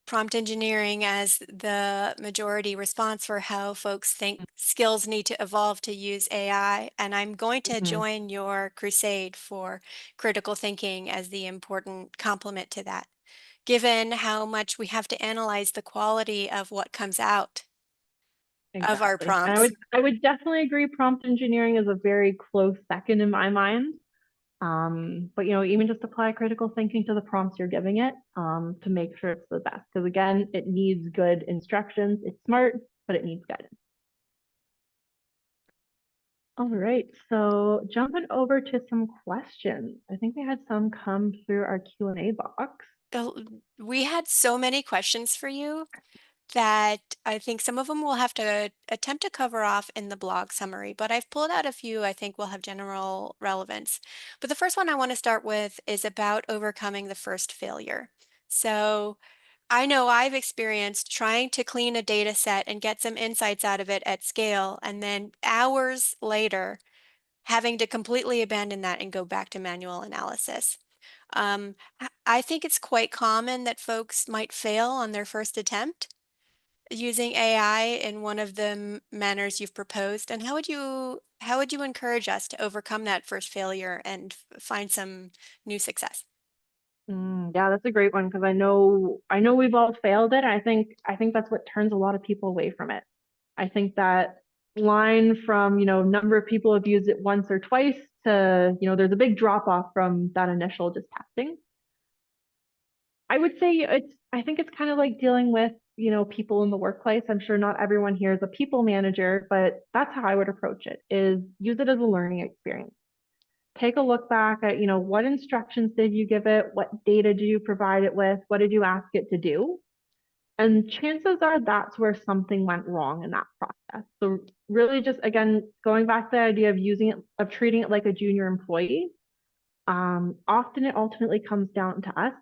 prompt engineering as the majority response for how folks think skills need to evolve to use AI. And I'm going to Mhm. join your crusade for critical thinking as the important complement to that, given how much we have to analyze the quality of what comes out of our Exactly. And I prompts. would I would definitely agree prompt engineering is a very close second in my mind. But even just apply critical thinking to the prompts you're giving it, to make sure it's the best. Because again, it needs good instructions. It's smart, but it needs guidance. All right, so jumping over to some questions. I think we had some come through our Q&A box. We had so many questions for you. that I think some of them will have to attempt to cover off in the blog summary, but I've pulled out a few I think will have general relevance. But the first one I want to start with is about overcoming the first failure. So I know I've experienced trying to clean a data set and get some insights out of it at scale, and then hours later, having to completely abandon that and go back to manual analysis. I think it's quite common that folks might fail on their first attempt using AI in one of the manners you've proposed. And how would you encourage us to overcome that first failure and find some new success? Yeah, that's a great one because I know we've all failed it. I think that's what turns a lot of people away from it. I think that line from, number of people have used it once or twice to, there's a big drop off from that initial just testing. I would say I think it's kind of like dealing with, people in the workplace. I'm sure not everyone here is a people manager, but that's how I would approach it, is use it as a learning experience. Take a look back at, what instructions did you give it? What data do you provide it with? What did you ask it to do? And chances are that's where something went wrong in that process. So really just again, going back to the idea of using it, of treating it like a junior employee, often it ultimately comes down to us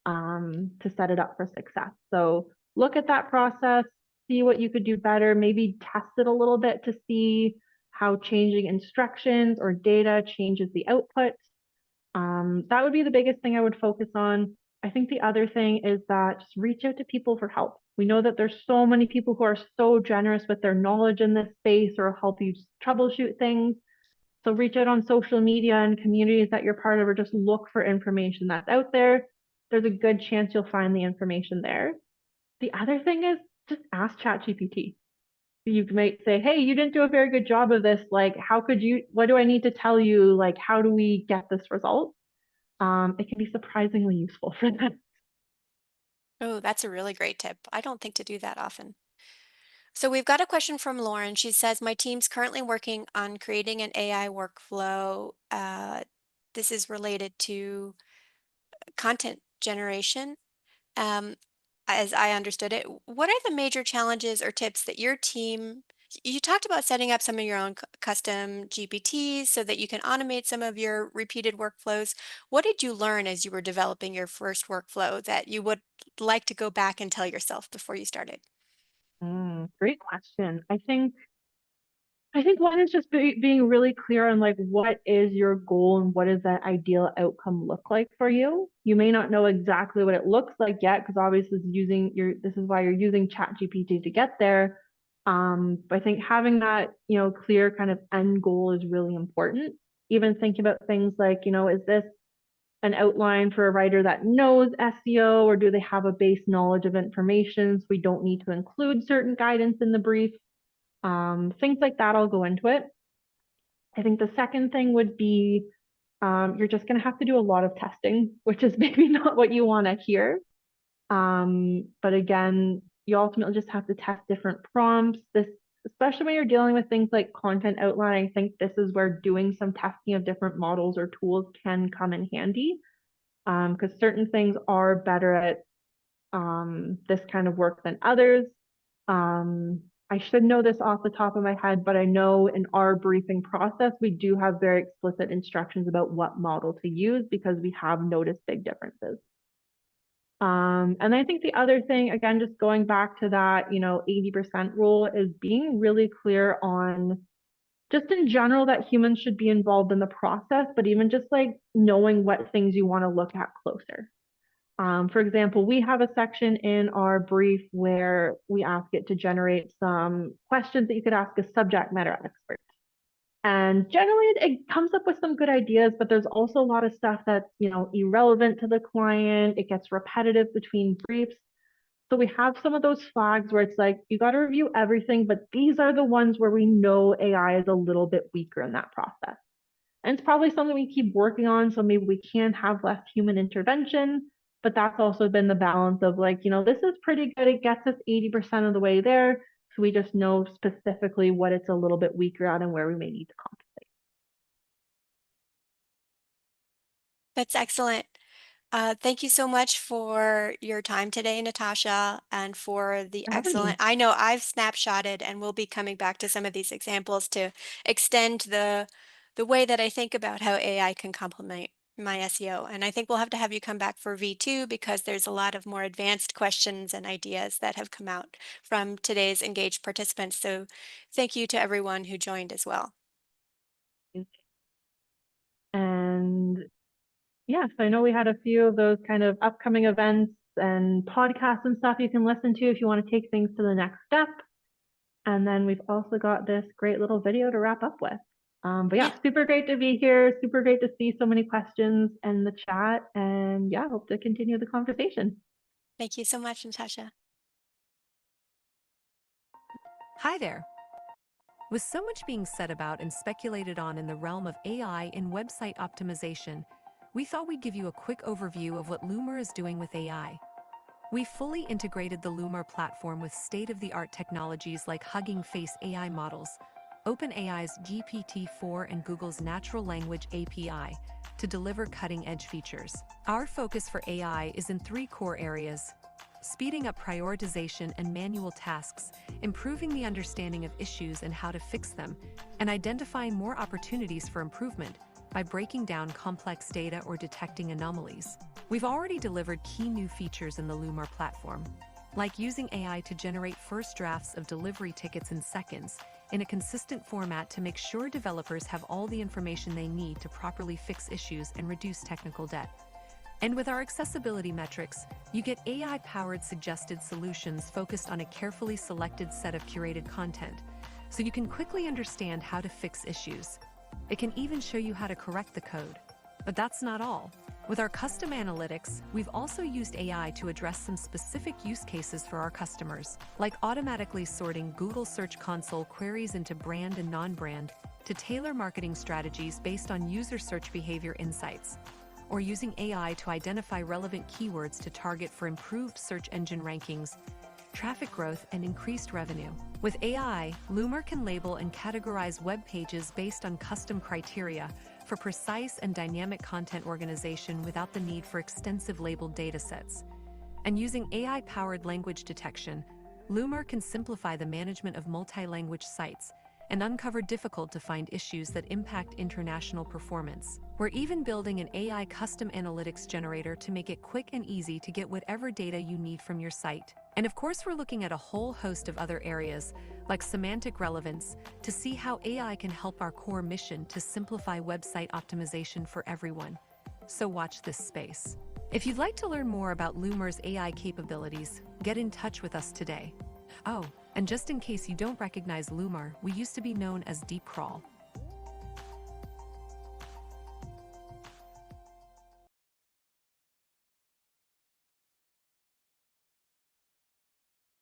to set it up for success. So look at that process, see what you could do better, maybe test it a little bit to see how changing instructions or data changes the output. That would be the biggest thing I would focus on. I think the other thing is that just reach out to people for help. We know that there's so many people who are so generous with their knowledge in this space or help you troubleshoot things. So reach out on social media and communities that you're part of, or just look for information that's out there. There's a good chance you'll find the information there. The other thing is just ask ChatGPT. You might say, hey, you didn't do a very good job of this. Like, what do I need to tell you? Like, how do we get this result? It can be surprisingly useful for that. Oh, that's a really great tip. I don't think to do that often. So we've got a question from Lauren. She says, my team's currently working on creating an AI workflow. This is related to content generation. Um, as I understood it, what are the major challenges or tips that your team, you talked about setting up some of your own custom GPTs so that you can automate some of your repeated workflows. What did you learn as you were developing your first workflow that you would like to go back and tell yourself before you started? Great question. I think one is just being really clear on like what is your goal and what does that ideal outcome look like for you. You may not know exactly what it looks like yet because obviously this is why you're using ChatGPT to get there. But I think having that, clear kind of end goal is really important. Even thinking about things like, is this an outline for a writer that knows SEO, or do they have a base knowledge of information so we don't need to include certain guidance in the brief? Things like that all go into it. I think the second thing would be you're just going to have to do a lot of testing, which is maybe not what you want to hear. But again, you ultimately just have to test different prompts. Especially when you're dealing with things like content outline, I think this is where doing some testing of different models or tools can come in handy. Because certain things are better at this kind of work than others. I should know this off the top of my head, but I know in our briefing process, we do have very explicit instructions about what model to use because we have noticed big differences. And I think the other thing, again, just going back to that, 80% rule is being really clear on just in general that humans should be involved in the process, but even just like knowing what things you want to look at closer. For example, we have a section in our brief where we ask it to generate some questions that you could ask a subject matter expert. And generally it comes up with some good ideas, but there's also a lot of stuff that's, irrelevant to the client. It gets repetitive between briefs. So we have some of those flags where it's like, you got to review everything, but these are the ones where we know AI is a little bit weaker in that process. And it's probably something we keep working on. So maybe we can have less human intervention, but that's also been the balance of like, this is pretty good. It gets us 80% of the way there. So we just know specifically what it's a little bit weaker at and where we may need to compensate. That's excellent. Thank you so much for your time today, Natasha, and for the For having excellent. me. I know I've snapshotted and we'll be coming back to some of these examples to extend the way that I think about how AI can complement my SEO. And I think we'll have you come back for V2 because there's a lot of more advanced questions and ideas that have come out from today's engaged participants. So thank you to everyone who joined as well. And yes, I know we had a few of those kind of upcoming events and podcasts and stuff you can listen to if you want to take things to the next step. And then we've also got this great little video to wrap up with. But Yeah. yeah, super great to be here. Super great to see so many questions in the chat. And yeah, hope to continue the conversation. Thank you so much, Natasha. Hi there. With so much being said about and speculated on in the realm of AI in website optimization, we thought we'd give you a quick overview of what Lumar is doing with AI. We fully integrated the Lumar platform with state-of-the-art technologies like Hugging Face AI models, OpenAI's GPT-4 and Google's Natural Language API to deliver cutting-edge features. Our focus for AI is in three core areas: speeding up prioritization and manual tasks, improving the understanding of issues and how to fix them, and identifying more opportunities for improvement by breaking down complex data or detecting anomalies. We've already delivered key new features in the Lumar platform, like using AI to generate first drafts of delivery tickets in seconds in a consistent format to make sure developers have all the information they need to properly fix issues and reduce technical debt. And with our accessibility metrics, you get AI-powered suggested solutions focused on a carefully selected set of curated content, so you can quickly understand how to fix issues. It can even show you how to correct the code. But that's not all. With our custom analytics, we've also used AI to address some specific use cases for our customers, like automatically sorting Google Search Console queries into brand and non-brand to tailor marketing strategies based on user search behavior insights, or using AI to identify relevant keywords to target for improved search engine rankings, traffic growth, and increased revenue. With AI, Lumar can label and categorize web pages based on custom criteria for precise and dynamic content organization without the need for extensive labeled datasets. And using AI-powered language detection, Lumar can simplify the management of multi-language sites and uncover difficult-to-find issues that impact international performance. We're even building an AI custom analytics generator to make it quick and easy to get whatever data you need from your site. And of course, we're looking at a whole host of other areas, like semantic relevance, to see how AI can help our core mission to simplify website optimization for everyone. So watch this space. If you'd like to learn more about Lumar's AI capabilities, get in touch with us today. Oh, and just in case you don't recognize Lumar, we used to be known as Deep Crawl.